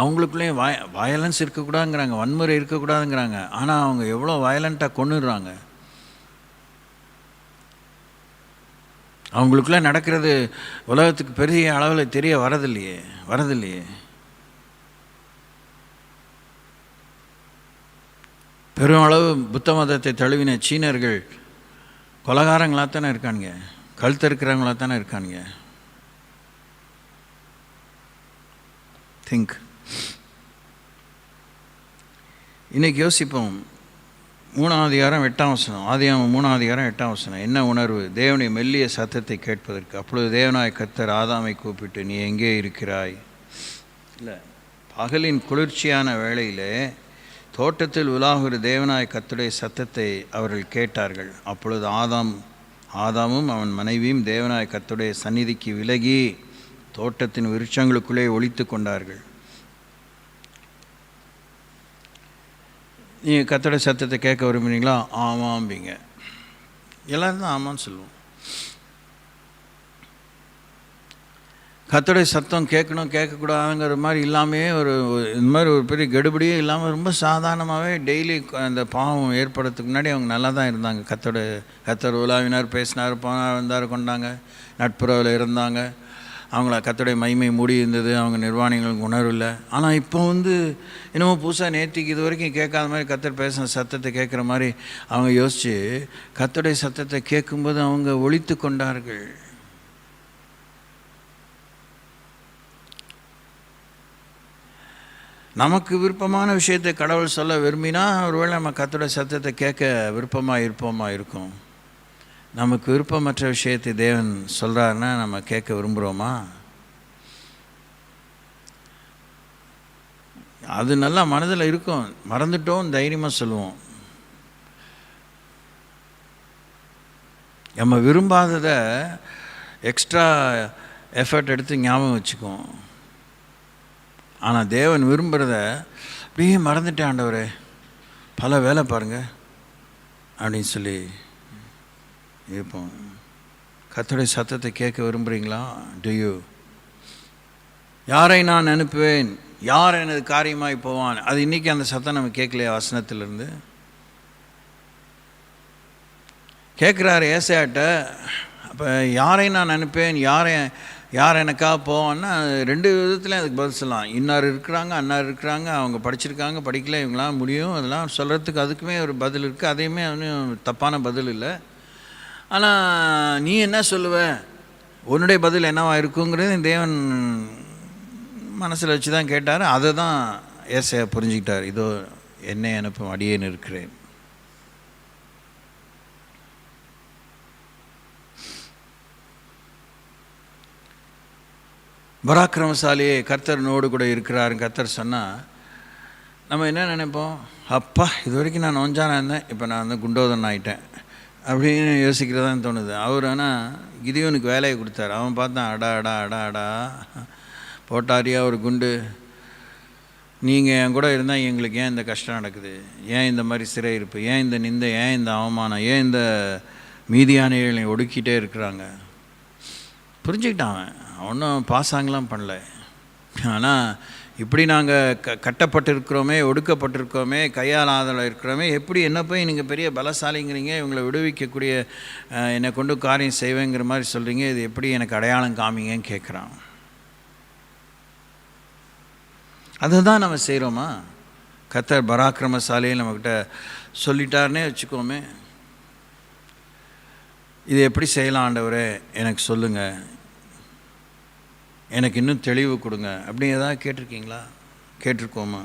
அவங்களுக்குள்ளேயும் வயலன்ஸ் இருக்கக்கூடாதுங்கிறாங்க, வன்முறை இருக்கக்கூடாதுங்கிறாங்க. ஆனால் அவங்க எவ்வளோ வயலண்ட்டாக கொண்டுடுறாங்க. அவங்களுக்குள்ளே நடக்கிறது உலகத்துக்கு பெரிய அளவில் தெரிய வரதில்லையே. பெரும் அளவு புத்த மதத்தை தழுவின சீனர்கள் கொலகாரங்களாக தானே இருக்கானுங்க, கழுத்து இருக்கிறவங்களாக தானே இருக்கானுங்க. திங்க். இன்றைக்கி யோசிப்போம். 3ஆம் அதிகாரம் 8ஆம் வசனம், ஆதியாகமம் 3ஆம் அதிகாரம் 8ஆம் வசனம். என்ன உணர்வு? தேவனுடைய மெல்லிய சத்தத்தை கேட்பதற்கு. அப்பொழுது தேவனாய் கர்த்தர் ஆதாமை கூப்பிட்டு, நீ எங்கே இருக்கிறாய்? இல்லை, பகலின் குளிர்ச்சியான வேளையிலே தோட்டத்தில் உலாகுற தேவனாய் கர்த்தருடைய சத்தத்தை அவர்கள் கேட்டார்கள். அப்பொழுது ஆதாமும் அவன் மனைவியும் தேவனாய் கர்த்தருடைய சந்நிதிக்கு விலகி தோட்டத்தின் விருட்சங்களுக்குள்ளே ஒளித்து கொண்டார்கள். நீங்கள் கர்த்தருடைய சத்தத்தை கேட்க விரும்புகிறீங்களா? ஆமாம்பிங்க. எல்லோரும் தான் ஆமான்னு சொல்லுவோம். கர்த்தருடைய சத்தம் கேட்கணும் கேட்கக்கூடாதுங்கிற மாதிரி இல்லாமே இந்த மாதிரி ஒரு பெரிய கெடுபடியே இல்லாமல் ரொம்ப சாதாரணமாகவே டெய்லி அந்த பாவம் ஏற்படுறதுக்கு முன்னாடி அவங்க நல்லா தான் இருந்தாங்க. கர்த்தர் உலாவினார், பேசினார், போனார், வந்தார், கொண்டாங்க, நட்புறவில் இருந்தாங்க. அவங்கள கர்த்தருடைய மகிமை மூடி இருந்தது, அவங்க நிர்வாணிகளுக்கு உணர்வு இல்லை. ஆனால் இப்போ என்னமோ புதுசாக நேற்றுக்கு இது வரைக்கும் கேட்காத மாதிரி கர்த்தர் பேசின சத்தத்தை கேட்குற மாதிரி அவங்க யோசித்து கர்த்தருடைய சத்தத்தை கேட்கும்போது அவங்க ஒளித்து கொண்டார்கள். நமக்கு விருப்பமான விஷயத்தை கடவுள் சொல்ல விரும்பினா ஒருவேளை நம்ம கர்த்தருடைய சத்தத்தை கேட்க விருப்பமாக இருக்கும். நமக்கு விருப்பமற்ற விஷயத்தை தேவன் சொல்கிறாருன்னா நம்ம கேட்க விரும்புகிறோமா? அது நல்லா மனதில் இருக்கும், மறந்துட்டோம் தைரியமாக சொல்லுவோம். நம்ம விரும்பாததை எக்ஸ்ட்ரா எஃபர்ட் எடுத்து ஞாபகம் வச்சுக்குவோம். ஆனால் தேவன் விரும்புகிறத அப்படியே மறந்துட்டேன் ஆண்டவரே, பல வேலை பாருங்கள் அப்படின்னு சொல்லி இருப்போம். கர்த்தருடைய சத்தத்தை கேட்க விரும்புகிறீங்களா? டு யாரை நான் அனுப்புவேன், யார் எனது காரியமாய் போவான்? அது இன்றைக்கி அந்த சத்தம் நம்ம கேட்கலையா? வசனத்திலிருந்து கேட்குறாரு ஏசாயாட்ட. அப்போ யாரை நான் அனுப்பேன், யார் எனக்காக போவான்னா 2 விதத்துலையும் அதுக்கு பதில் சொல்லலாம். இன்னார் இருக்கிறாங்க, அன்னார் இருக்கிறாங்க, அவங்க படிச்சிருக்காங்க, படிக்கல, இவங்களாம் முடியும், அதெல்லாம் சொல்கிறதுக்கு அதுக்குமே ஒரு பதில் இருக்குது. அதையுமே ஒன்றும் தப்பான பதில் இல்லை. ஆனால் நீ என்ன சொல்லுவ, உன்னுடைய பதில் என்னவா இருக்குங்கிறது தேவன் மனசில் வச்சு தான் கேட்டார். அதை தான் ஏசாயா புரிஞ்சுக்கிட்டார். இதோ என்னை அனுப்பும் அடியேன் இருக்கிறேன். பராக்கிரமசாலியே கர்த்தர் நோடு கூட இருக்கிறார் கர்த்தர் சொன்னால் நம்ம என்ன நினைப்போம்? அப்பா, இது வரைக்கும் நான் நொஞ்சானா இருந்தேன், இப்போ நான் குண்டோதன் ஆகிட்டேன், அப்படின்னு யோசிக்கிறதான்னு தோணுது. அவர் ஆனால் கிதியோனுக்கு வேலையை கொடுத்தாரு. அவன் பார்த்தான், அடா அடா அடா அடா போட்டாரியா ஒரு குண்டு, நீங்கள் என் கூட இருந்தால் எங்களுக்கு ஏன் இந்த கஷ்டம் நடக்குது, ஏன் இந்த மாதிரி சிறை இருப்பு, ஏன் இந்த நிந்தை, ஏன் இந்த அவமானம், ஏன் இந்த மீதியானைகளை ஒடுக்கிட்டே இருக்கிறாங்க. புரிஞ்சுக்கிட்டான் அவன். ஒன்றும் பாசாங்கலாம் பண்ணல. ஆனால் இப்படி நாங்கள் கட்டப்பட்டிருக்கிறோமே, ஒடுக்கப்பட்டிருக்கோமே, கையாளாதல இருக்கிறோமே, எப்படி என்ன போய் நீங்கள் பெரிய பலசாலிங்கிறீங்க, இவங்களை விடுவிக்கக்கூடிய என்னை கொண்டு காரியம் செய்வேங்கிற மாதிரி சொல்கிறீங்க, இது எப்படி எனக்கு அடையாளம் காமிங்கன்னு கேட்குறான். அதுதான் நம்ம செய்கிறோமா? கர்த்தர் பராக்கிரமசாலியை நம்மக்கிட்ட சொல்லிட்டாருன்னே வச்சுக்கோமே, இது எப்படி செய்யலாம் ஆண்டவரே எனக்கு சொல்லுங்கள், எனக்கு இன்னும் தெளிவு கொடுங்க அப்படி ஏதாவது கேட்டிருக்கீங்களா? கேட்டிருக்கோமா?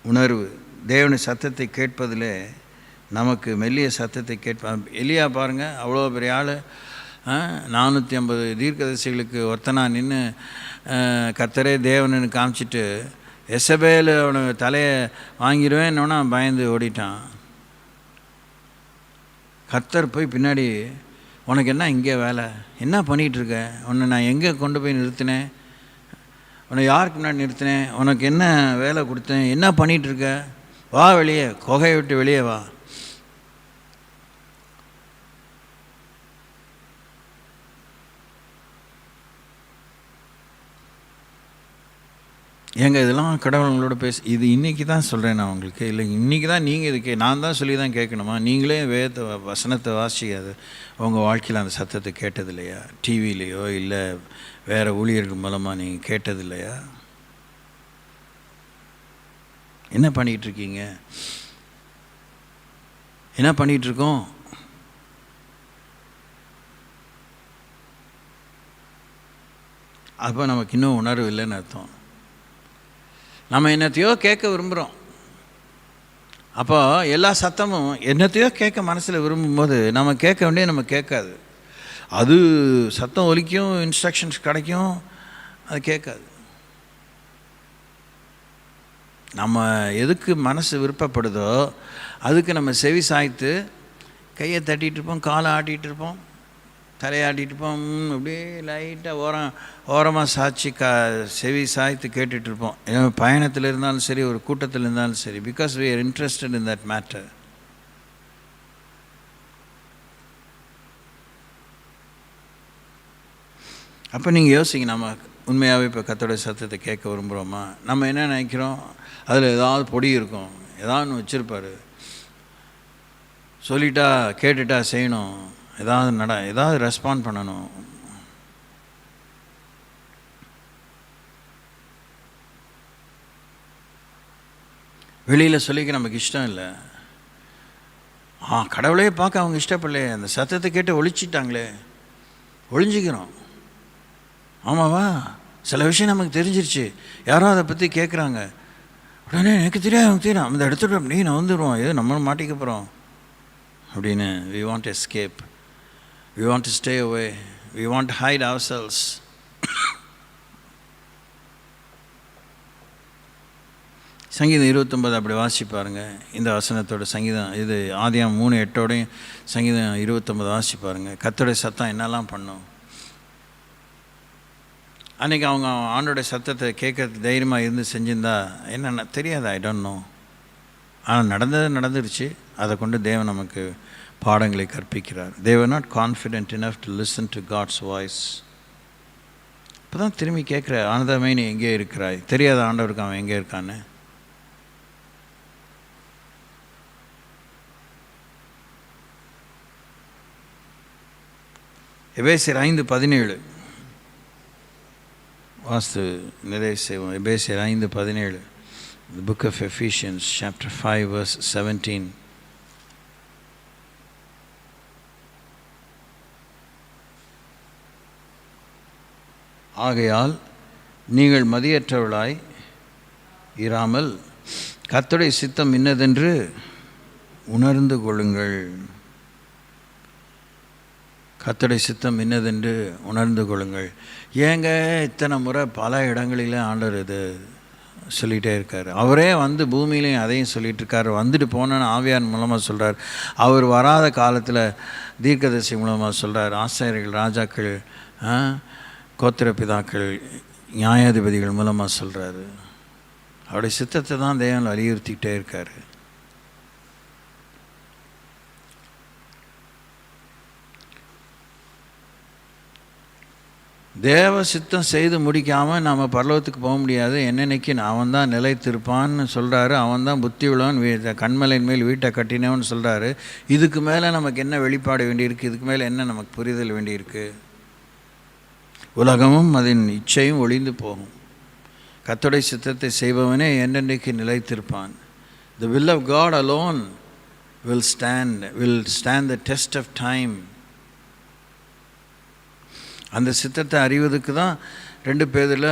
உணர்வு, தேவனுடைய சத்தத்தை கேட்பதிலே நமக்கு மெல்லிய சத்தத்தை எலியா பாருங்கள், அவ்வளோ பெரிய ஆள், 450 தீர்க்கதரிசிகளுக்கு ஒருத்தனா நின்று கர்த்தரே தேவனு காமிச்சிட்டு எசபேல் அவனுக்கு தலையை வாங்கிடுவேன்னொன்னா பயந்து ஓடிட்டான். கர்த்தர் போய் பின்னாடி, உனக்கு என்ன இங்கே வேலை, என்ன பண்ணிகிட்ருக்க, உன்னை நான் எங்கே கொண்டு போய் நிறுத்தினேன், உன்னை யாருக்கு முன்னாடி நிறுத்தினேன், உனக்கு என்ன வேலை கொடுத்தேன், என்ன பண்ணிகிட்ருக்க, வா வெளியே, குகையை விட்டு வெளியே வா. ஏங்க இதெல்லாம் கடவுளங்களோட இது இன்றைக்கி தான் சொல்கிறேன் நான் உங்களுக்கு, இல்லை இன்றைக்கி தான் நீங்கள் இதுக்கு நான் தான் சொல்லி தான் கேட்கணுமா? நீங்களே வசனத்தை வாசிக்காது உங்கள் வாழ்க்கையில் அந்த சத்தத்தை கேட்டது இல்லையா? டிவிலேயோ இல்லை வேறு ஊழியர்கள் மூலமாக நீங்கள் கேட்டது இல்லையா? என்ன பண்ணிகிட்ருக்கீங்க? என்ன பண்ணிகிட்ருக்கோம்? அப்போ நமக்கு இன்னும் உணர்வு இல்லைன்னு அர்த்தம். நம்ம என்னத்தையோ கேட்க விரும்புகிறோம். அப்போ எல்லா சத்தமும் என்னத்தையோ கேட்க மனசில் விரும்பும்போது நம்ம கேட்க வேண்டிய நம்ம கேட்காது. அது சத்தம் ஒலிக்கும், இன்ஸ்ட்ரக்ஷன்ஸ் கிடைக்கும், அது கேட்காது. நம்ம எதுக்கு மனசு விருப்பப்படுதோ அதுக்கு நம்ம செவி சாய்த்து கையை தட்டிகிட்டு இருப்போம், காலை ஆட்டிகிட்டு இருப்போம், தலையாட்டிகிட்டு இருப்போம், அப்படியே லைட்டாக ஓரமாக சாய்ச்சி செவி சாய்த்து கேட்டுட்ருப்போம். பயணத்தில் இருந்தாலும் சரி, ஒரு கூட்டத்தில் இருந்தாலும் சரி, because we are interested in that matter. அப்போ நீங்கள் யோசிங்க, நம்ம உண்மையாகவே இப்போ கர்த்தருடைய சத்தத்தை கேட்க விரும்புகிறோமா? நம்ம என்ன நினைக்கிறோம், அதில் ஏதாவது பொடி இருக்கும், ஏதாவது ஒன்று வச்சுருப்பார், சொல்லிட்டா கேட்டுட்டா செய்யணும், ஏதாவது ரெஸ்பாண்ட் பண்ணணும். வெளியில் சொல்லிக்க நமக்கு இஷ்டம் இல்லை. கடவுளே பார்க்க அவங்க இஷ்டப்படலையே, அந்த சத்தத்தை கேட்டு ஒழிச்சிட்டாங்களே, ஒழிஞ்சிக்கிறோம். ஆமாவா? சில விஷயம் நமக்கு தெரிஞ்சிருச்சு, யாரோ அதை பற்றி கேட்குறாங்க, உடனே எனக்கு தெரியாது, எனக்கு தெரியும், அந்த இடத்துல அப்படி நான் வந்துடுவோம், ஏதோ நம்மளும் மாட்டிக்க போகிறோம் அப்படின்னு. we want to escape, we want to stay away, we want to hide ourselves. சங்கீதம் 29 அப்படி வாசி பாருங்கள். இந்த வசனத்தோட சங்கீதம் இது ஆதியாகமம் 3:8 சங்கீதம் 29 வாசி பாருங்கள். கர்த்தருடைய சத்தம் என்னெல்லாம் பண்ணும். அன்றைக்கி அவங்க ஆண்டோடைய சத்தத்தை கேட்கறதுக்கு தைரியமாக இருந்து செஞ்சிருந்தா என்னென்ன தெரியாது, ஐ டோன்ட் நோ. ஆனால் நடந்துருச்சு. அதை கொண்டு தேவன் நமக்கு பாடங்களை கற்பிக்கிறார். they were not confident enough to listen to God's voice. இப்போ தான் திரும்பி கேட்குற, ஆனந்தமே நீ எங்கே இருக்கிறாய், தெரியாத ஆண்டவருக்கு அவன் எங்கே இருக்கான்னு. எபேசியர் 5:17 வாஸ்து நிறைய செய்வோம். எபேசியர் 5:17, the book of Ephesians chapter 5 verse 17. ஆகையால் நீங்கள் மதியற்றவளாய் இராமல் கர்த்தருடைய சித்தம் இன்னதென்று உணர்ந்து கொள்ளுங்கள். கர்த்தருடைய சித்தம் இன்னதென்று உணர்ந்து கொள்ளுங்கள். ஏங்க இத்தனை முறை பல இடங்களில் ஆண்டவர் இது சொல்லிகிட்டே இருக்கார். அவரே வந்து பூமியிலையும் அதையும் சொல்லிகிட்டு இருக்கார். வந்துட்டு போனோன்னு ஆவியார் மூலமாக சொல்கிறார். அவர் வராத காலத்தில் தீர்க்கதரிசி மூலமாக சொல்கிறார். ஆசாரியர்கள், ராஜாக்கள், கோத்திர பிதாக்கள், நியாயாதிபதிகள் மூலமாக சொல்கிறாரு. அவருடைய சித்தத்தை தான் தேவன் வலியுறுத்திக்கிட்டே இருக்கார். தேவ சித்தம் செய்து முடிக்காமல் நம்ம பரலோகத்துக்கு போக முடியாது. என்னன்னைக்கு அவன் தான் நிலைத்திருப்பான்னு சொல்கிறாரு. அவன் தான் புத்தி உள்ளவன், கண்மலையின் மேல் வீட்டை கட்டினவன் சொல்கிறாரு. இதுக்கு மேலே நமக்கு என்ன வெளிப்பாடு வேண்டியிருக்கு? இதுக்கு மேலே என்ன நமக்கு புரிதல் வேண்டியிருக்கு? உலகமும் அதன் இச்சையும் ஒளிந்து போகும். கர்த்தருடைய சித்தத்தை செய்பவனே என்னென்னைக்கு நிலைத்திருப்பான். The will of God alone will stand the test of time. அந்த சித்தத்தை அறிவதுக்கு தான் 2 பேரில்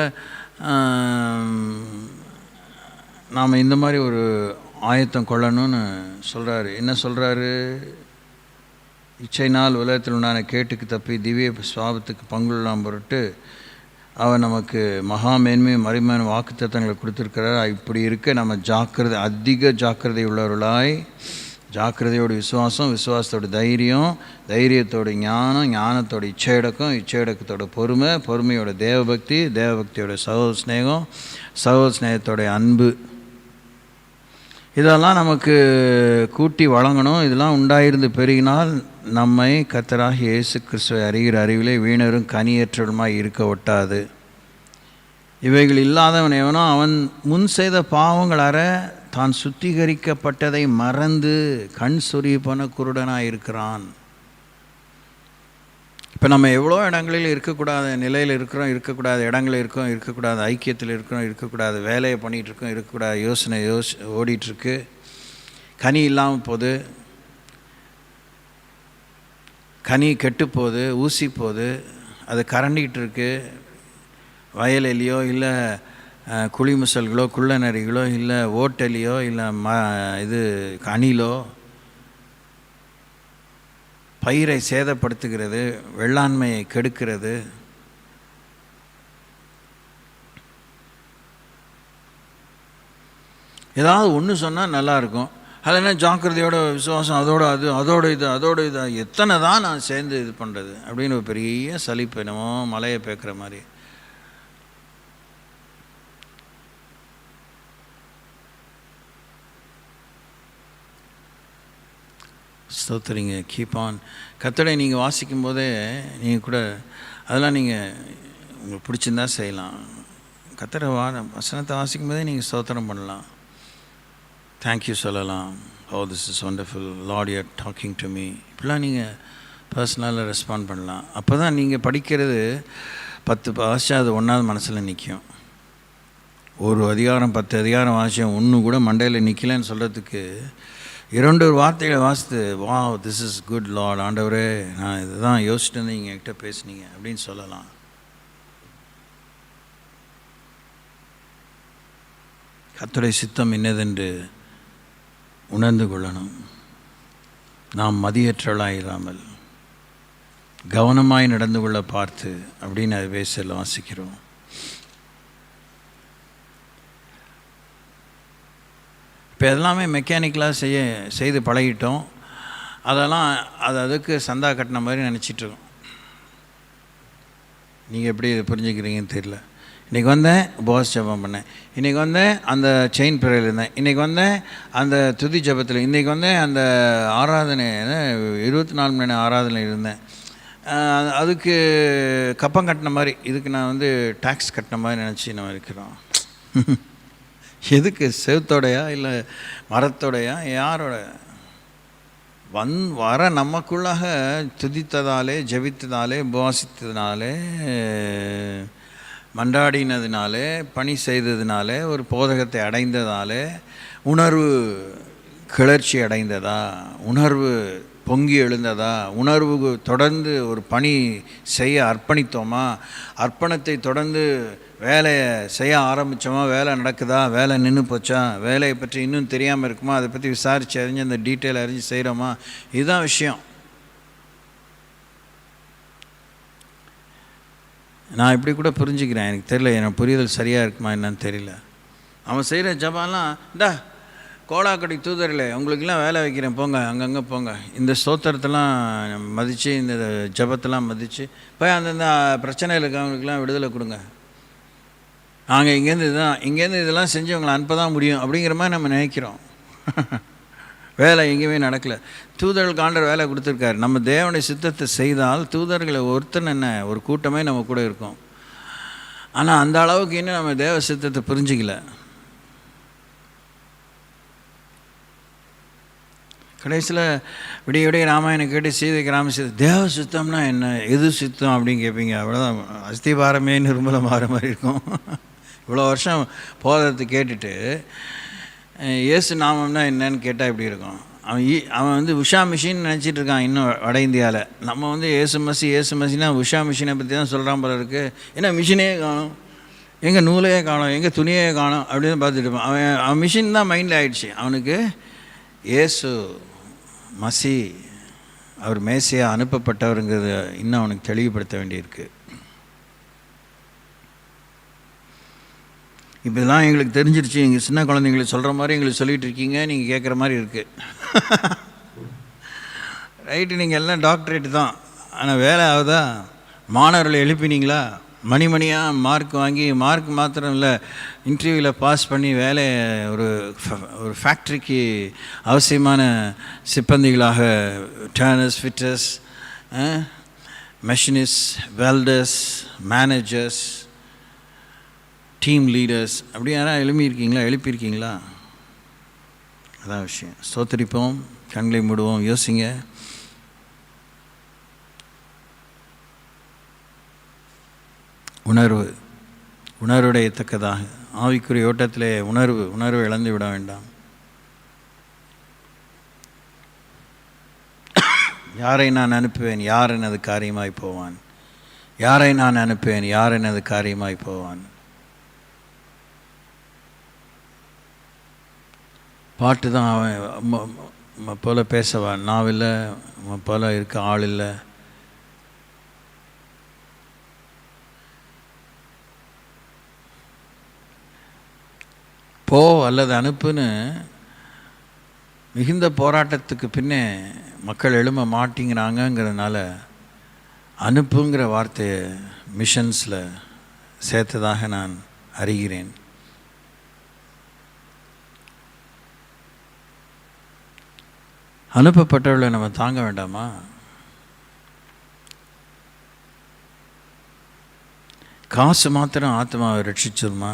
நாம் இந்த மாதிரி ஒரு ஆயத்தம் கொள்ளணும்னு சொல்கிறாரு. என்ன சொல்கிறாரு? இச்சைனால் உலகத்தில் உண்டான கேட்டுக்கு தப்பி திவ்ய சுவாபத்துக்கு பங்குள்ளாம் பொருட்டு அவர் நமக்கு மகா மேன்மை மறைமையான வாக்குத்தத்தங்களை கொடுத்துருக்கிறார். இப்படி இருக்க நம்ம அதிக ஜாக்கிரதை உள்ளவர்களாய், ஜாக்கிரதையோட விசுவாசம், விசுவாசத்தோட தைரியம், தைரியத்தோட ஞானம், ஞானத்தோட இச்சையடக்கம், இச்சையடக்கத்தோட பொறுமை, பொறுமையோட தேவபக்தி, தேவபக்தியோட சகோதர ஸ்நேகம், சகோதர ஸ்நேகத்தோட அன்பு, இதெல்லாம் நமக்கு கூட்டி வழங்கணும். இதெல்லாம் உண்டாயிருந்து பெருகினால் நம்மை கர்த்தராகிய இயேசு கிறிஸ்துவை அறிகிற அறிவிலே வீணரும் கனியற்றவருமாய் இருக்க ஒட்டாது. இவைகள் இல்லாதவன் எவனோ அவன் முன் செய்த பாவங்கள் அற தான் சுத்திகரிக்கப்பட்டதை மறந்து கண் சொறி போன குருடனாக இருக்கிறான். இப்போ நம்ம எவ்வளோ இடங்களில் இருக்கக்கூடாத நிலையில் இருக்கிறோம், இருக்கக்கூடாத இடங்களில் இருக்கோம், இருக்கக்கூடாத ஐக்கியத்தில் இருக்கிறோம், இருக்கக்கூடாத வேலையை பண்ணிகிட்ருக்கோம், இருக்கக்கூடாத யோசனை ஓடிட்டுருக்கு. கனி இல்லாமல் போகுது, கனி கெட்டு போகுது, ஊசி போகுது, அது கரண்டிகிட்டு இருக்கு. வயலிலையோ இல்லை குழிமுசல்களோ குள்ள நரிகளோ இல்லை ஓட்டலியோ இல்லை இது அணிலோ பயிரை சேதப்படுத்துகிறது, வெள்ளாண்மையை கெடுக்கிறது. ஏதாவது ஒன்று சொன்னால் நல்லாயிருக்கும். அதில் என்ன ஜாக்கிரதையோட விசுவாசம், அதோட இது எத்தனை தான் நான் சேர்ந்து இது பண்ணுறது அப்படின்னு ஒரு பெரிய சலிப்பு, என்னமோ மலையை பேக்கிற மாதிரி. ஸ்தோத்திரிங்க. Keep on. கர்த்தரை நீங்கள் வாசிக்கும் போதே நீங்கள் கூட அதெல்லாம் நீங்கள் உங்களுக்கு பிடிச்சிருந்தா செய்யலாம். கர்த்தரை வசனத்தை வாசிக்கும் போதே நீங்கள் ஸ்தோத்திரம் பண்ணலாம், தேங்க்யூ சொல்லலாம். Oh this is wonderful lord, you are talking to me. இப்படிலாம் நீங்கள் பர்சனலாக ரெஸ்பாண்ட் பண்ணலாம். அப்போ தான் நீங்கள் படிக்கிறது 10 வாசிச்சா அது 1வது மனசில் நிற்கும். ஒரு அதிகாரம் 10 அதிகாரம் வாசியம் ஒன்று கூட மண்டையில் நிற்கலன்னு சொல்கிறதுக்கு 2 வார்த்தைகளை வாசித்து wow this is good Lord, ஆண்டவரே நான் இதுதான் யோசிச்சுட்டு வந்து நீங்கள் என்கிட்ட பேசுனீங்க அப்படின்னு சொல்லலாம். கர்த்தருடைய சித்தம் என்னதென்று உணர்ந்து கொள்ளணும். நாம் மதியற்றவளாய் இல்லாமல் கவனமாய் நடந்து கொள்ள பார்த்து அப்படின்னு அது பேசல வாசிக்கிறோம். இப்போ எல்லாமே மெக்கானிக்கலாக செய்து பழகிட்டோம். அதெல்லாம் அதுக்கு சந்தா கட்டின மாதிரி நினச்சிட்ருக்கோம். நீங்கள் எப்படி இதை புரிஞ்சுக்கிறீங்கன்னு தெரியல. இன்றைக்கி வந்தேன், உபவாச ஜபம் பண்ணேன், இன்றைக்கி வந்தேன் அந்த செயின் பிரேயரில் இருந்தேன், இன்றைக்கி வந்தேன் அந்த துதி ஜபத்தில், இன்றைக்கி வந்தேன் அந்த ஆராதனை 24 மணி நேரம் ஆராதனை இருந்தேன். அதுக்கு கப்பம் கட்டின மாதிரி, இதுக்கு நான் வந்து டேக்ஸ் கட்டின மாதிரி நினச்சி நம்ம இருக்கிறோம். எதுக்கு? செவத்தோடையா இல்லை மரத்தோடையா? யாரோட? வர நமக்குள்ளாக துதித்ததாலே, ஜெபித்ததாலே, உபவாசித்ததினாலே, மன்றாடினதினாலே, பணி செய்ததினாலே, ஒரு போதகத்தை அடைந்ததாலே உணர்வு கிளர்ச்சி அடைந்ததா, உணர்வு பொங்கி எழுந்ததா, உணர்வு தொடர்ந்து ஒரு பணி செய்ய அர்ப்பணித்தோமா, அர்ப்பணத்தை தொடர்ந்து வேலையை செய்ய ஆரம்பித்தோமா, வேலை நடக்குதா, வேலை நின்று போச்சா, வேலையை பற்றி இன்னும் தெரியாமல் இருக்குமா, அதை பற்றி விசாரித்து அறிஞ்சு அந்த டீட்டெயில் அறிஞ்சு செய்கிறோமா, இதுதான் விஷயம். நான் இப்படி கூட புரிஞ்சுக்கிறேன், எனக்கு தெரியல, எனக்கு புரிதல் சரியாக இருக்குமா என்னன்னு தெரியல. அவன் செய்கிற ஜபம்லாம், இந்தா கோடாக்கடி தூதரில் உங்களுக்கெல்லாம் வேலை வைக்கிறேன், போங்க அங்கங்கே போங்க, இந்த ஸ்தோத்திரத்தெல்லாம் மதித்து, இந்த ஜபத்தெல்லாம் மதித்து போய் அந்தந்த பிரச்சனையில் இருக்கவங்களுக்கெல்லாம் விடுதலை கொடுங்க, நாங்கள் இங்கேருந்து இதெல்லாம் செஞ்சு உங்களை அனுப்ப தான் முடியும் அப்படிங்கிற மாதிரி நம்ம நினைக்கிறோம். வேலை எங்கேயுமே நடக்கலை. தூதர்களுக்கு ஆண்டவர் வேலை கொடுத்துருக்காரு. நம்ம தேவனுடைய சித்தத்தை செய்தால் தூதர்களை ஒருத்தன் என்ன, ஒரு கூட்டமே நம்ம கூட இருக்கும். ஆனால் அந்த அளவுக்கு இன்னும் நம்ம தேவ சித்தத்தை புரிஞ்சிக்கல. கடைசியில் விடிய விடிய ராமாயணம் கேட்டு சீதைக்கு ராமசித்தம், தேவ சித்தம்னா என்ன, எது சித்தம் அப்படின்னு கேட்பீங்க. அவ்வளோதான், அஸ்திபாரமே நிர்மூலம் ஆகிற மாதிரி இருக்கும். இவ்வளோ வருஷம் போதத்தை கேட்டுட்டு இயேசு நாமம்னா என்னன்னு கேட்டால் எப்படி இருக்கும்? அவன் வந்து உஷா மிஷின் நினச்சிட்டு இருக்கான் இன்னும் வட இந்தியாவில். நம்ம வந்து ஏசு மசினா உஷா மிஷினை பற்றி தான் சொல்கிறான் போல இருக்குது. ஏன்னா மிஷினே காணும், எங்கே நூலையே காணும், எங்கே துணியே காணும் அப்படின்னு பார்த்துட்டு இருப்பான். அவன் மிஷின் தான் மைண்டில் ஆகிடுச்சு. அவனுக்கு இயேசு மசி அவர் மேசியாக அனுப்பப்பட்டவருங்கிறது இன்னும் அவனுக்கு தெளிவுபடுத்த வேண்டியிருக்கு. இப்போ இதெல்லாம் எங்களுக்கு தெரிஞ்சிருச்சு, எங்கள் சின்ன குழந்தைங்களுக்கு சொல்கிற மாதிரி எங்களுக்கு சொல்லிகிட்டு இருக்கீங்க, நீங்கள் கேட்குற மாதிரி இருக்குது. ரைட்டு, நீங்கள் எல்லாம் டாக்டரேட்டு தான், ஆனால் வேலை ஆகுதா? மாணவர்களை எழுப்பினீங்களா? மணிமணியாக மார்க் வாங்கி, மார்க் மாத்திரம் இல்லை, இன்டர்வியூவில் பாஸ் பண்ணி வேலையை ஒரு ஃபேக்ட்ரிக்கு அவசியமான சிப்பந்திகளாக turners, fitters, machinist, welders, managers, team leaders அப்படி யாராவது எழுப்பியிருக்கீங்களா? அதான் விஷயம். ஸ்தோத்திரிப்போம், கண்களை மூடுவோம், யோசிங்க. உணர்வுடையத்தக்கதாக ஆவிக்குரிய ஓட்டத்திலே உணர்வு இழந்து விட வேண்டாம். யாரை நான் அனுப்புவேன், யார் எனது காரியமாய் போவான்? யாரை நான் அனுப்புவேன், யார் எனது காரியமாய் போவான்? பாட்டு தான் அவன் போல பேசவான், நாவில்லை போல இருக்க ஆள் இல்லை. போ அல்லது அனுப்புன்னு மிகுந்த போராட்டத்துக்கு பின்னே மக்கள் எழும்ப மாட்டேங்கிறாங்கங்கிறதுனால அனுப்புங்கிற வார்த்தையை மிஷன்ஸில் சேர்த்ததாக நான் அறிகிறேன். அனுப்பப்பட்டவர்களை நம்ம தாங்க வேண்டாமா? காசு மாத்திரம் ஆத்மாவை ரட்சிச்சிருமா?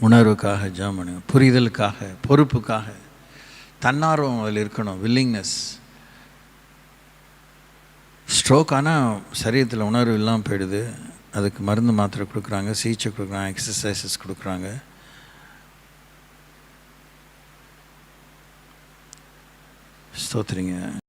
உணர்வுக்காக ஜெபம் பண்ணுங்க, புரிதலுக்காக, பொறுப்புக்காக, தன்னார்வம் அதில் இருக்கணும், வில்லிங்னஸ். ஸ்ட்ரோக் ஆனால் சரீரத்தில் உணர்வு இல்லாமல் போயிடுது. அதுக்கு மருந்து மாத்திரை கொடுக்குறாங்க, சிகிச்சை கொடுக்குறாங்க, எக்ஸசைசஸ் கொடுக்குறாங்க. ஸ்தோத்திரிங்க.